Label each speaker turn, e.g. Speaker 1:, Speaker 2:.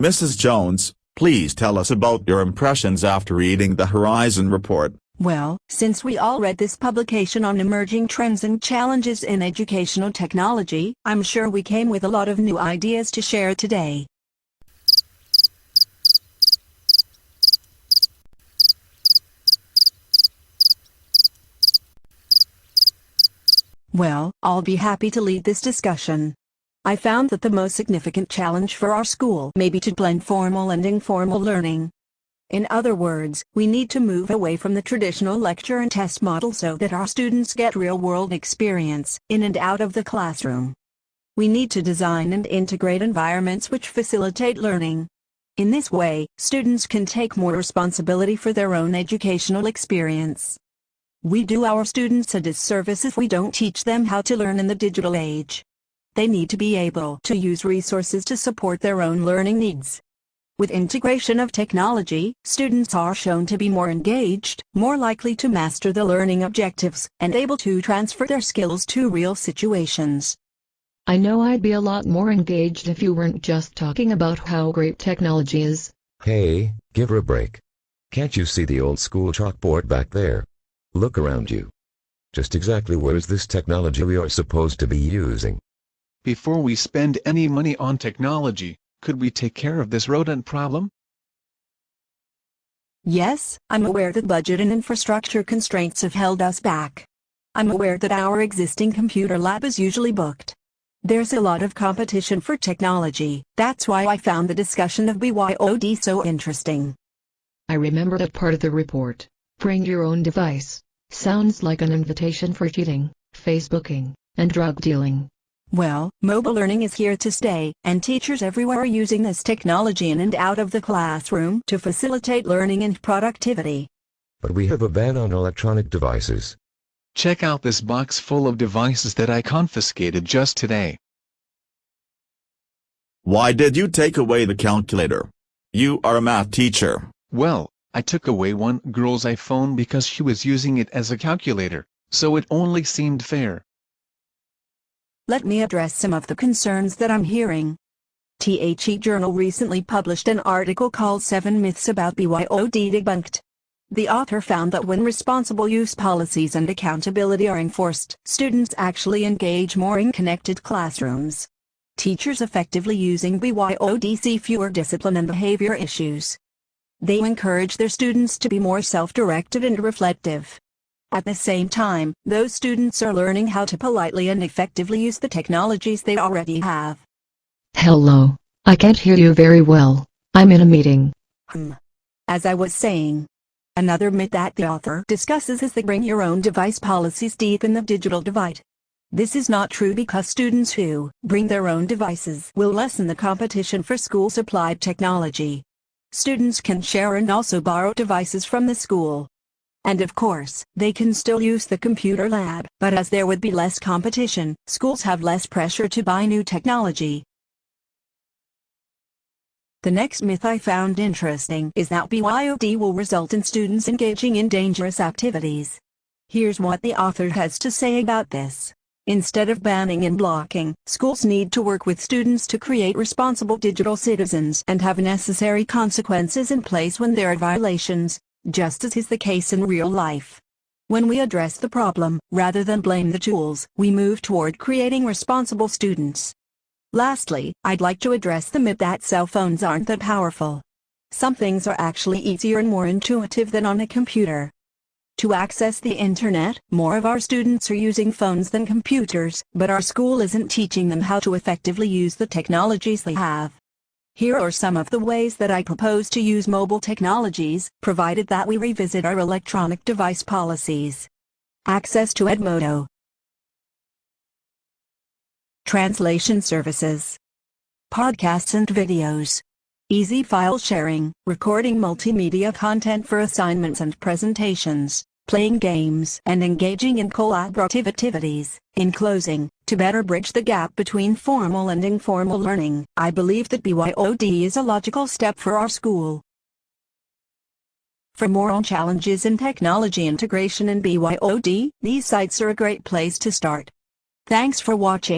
Speaker 1: Mrs. Jones, please tell us about your impressions after reading the Horizon report.
Speaker 2: Well, since we all read this publication on emerging trends and challenges in educational technology, I'm sure we came with a lot of new ideas to share today. Well, I'll be happy to lead this discussion. I found that the most significant challenge for our school may be to blend formal and informal learning. In other words, we need to move away from the traditional lecture and test model so that our students get real-world experience in and out of the classroom. We need to design and integrate environments which facilitate learning. In this way, students can take more responsibility for their own educational experience. We do our students a disservice if we don't teach them how to learn in the digital age. They need to be able to use resources to support their own learning needs. With integration of technology, students are shown to be more engaged, more likely to master the learning objectives, and able to transfer their skills to real situations.
Speaker 3: I know I'd be a lot more engaged if you weren't just talking about how great technology is.
Speaker 4: Hey, give her a break. Can't you see the old school chalkboard back there? Look around you. Just exactly where is this technology we are supposed to be using?
Speaker 5: Before we spend any money on technology, could we take care of this rodent problem?
Speaker 2: Yes, I'm aware that budget and infrastructure constraints have held us back. I'm aware that our existing computer lab is usually booked. There's a lot of competition for technology. That's why I found the discussion of BYOD so interesting.
Speaker 3: I remember that part of the report. Bring your own device. Sounds like an invitation for cheating, Facebooking, and drug dealing.
Speaker 2: Well, mobile learning is here to stay, and teachers everywhere are using this technology in and out of the classroom to facilitate learning and productivity.
Speaker 4: But we have a ban on electronic devices.
Speaker 5: Check out this box full of devices that I confiscated just today.
Speaker 1: Why did you take away the calculator? You are a math teacher.
Speaker 5: Well, I took away one girl's iPhone because she was using it as a calculator, so it only seemed fair.
Speaker 2: Let me address some of the concerns that I'm hearing. The Journal recently published an article called 7 Myths About BYOD Debunked. The author found that when responsible use policies and accountability are enforced, students actually engage more in connected classrooms. Teachers effectively using BYOD see fewer discipline and behavior issues. They encourage their students to be more self-directed and reflective. At the same time, those students are learning how to politely and effectively use the technologies they already have.
Speaker 3: Hello, I can't hear you very well. I'm in a meeting.
Speaker 2: As I was saying, another myth that the author discusses is the bring your own device policies deepen the digital divide. This is not true because students who bring their own devices will lessen the competition for school-supplied technology. Students can share and also borrow devices from the school. And of course, they can still use the computer lab, but as there would be less competition, schools have less pressure to buy new technology. The next myth I found interesting is that BYOD will result in students engaging in dangerous activities. Here's what the author has to say about this. Instead of banning and blocking, schools need to work with students to create responsible digital citizens and have necessary consequences in place when there are violations, just as is the case in real life. When we address the problem, rather than blame the tools, we move toward creating responsible students. Lastly, I'd like to address the myth that cell phones aren't that powerful. Some things are actually easier and more intuitive than on a computer. To access the internet, more of our students are using phones than computers, but our school isn't teaching them how to effectively use the technologies they have. Here are some of the ways that I propose to use mobile technologies, provided that we revisit our electronic device policies. Access to Edmodo. Translation services. Podcasts and videos. Easy file sharing, recording multimedia content for assignments and presentations, playing games and engaging in collaborative activities. In closing, to better bridge the gap between formal and informal learning, I believe that BYOD is a logical step for our school. For more on challenges in technology integration and BYOD, these sites are a great place to start. Thanks for watching.